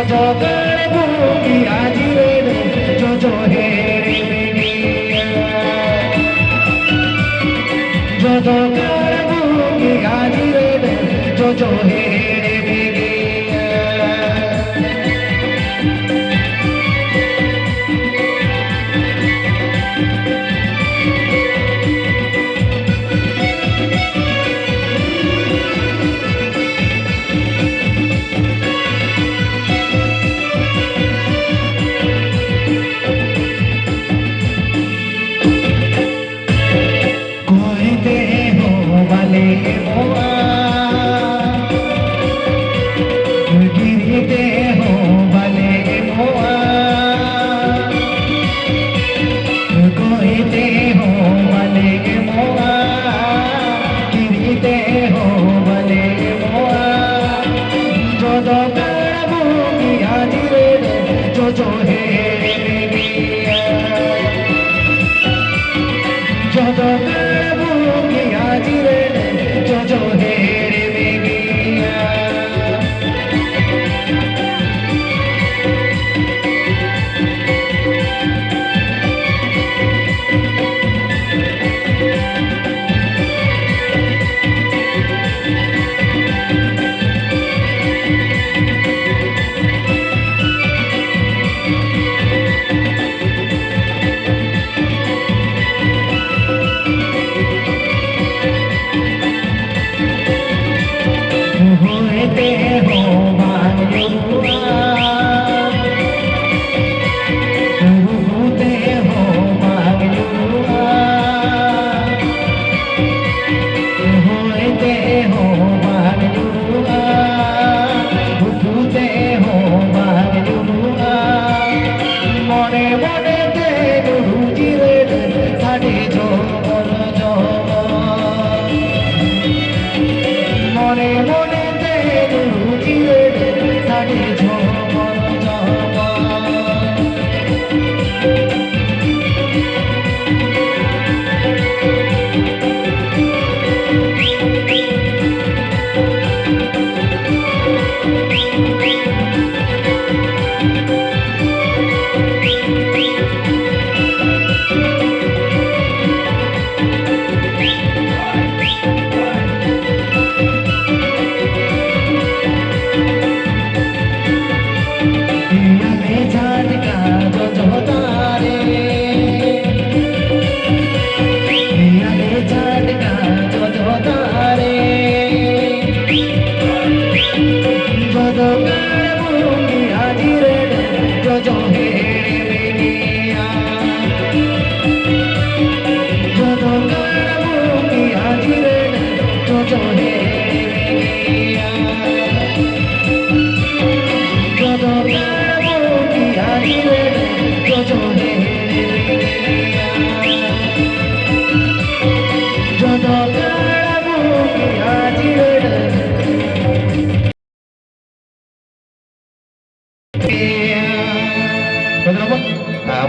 জগৎভূমি আজিরে জো হে জগৎভূমি আজিরে জো হে गिरते हो भले मोआ कोईते हो भले मोआ गिरते हो भले मोआ जो दो करबूगी हाजिरे जो है जो दो करबूगी हाजिरे जो है होते हो मानुआ होते हो मानुआ होते हो मानुआ होते हो मानुआ मने मने ते रुजिरे साडे जो मने मने साडे झोमर जो है जो करबूगी हाजिरे जो है जो करबूगी हाजिरे जो है जो करबूगी हाजिरे Kenapa?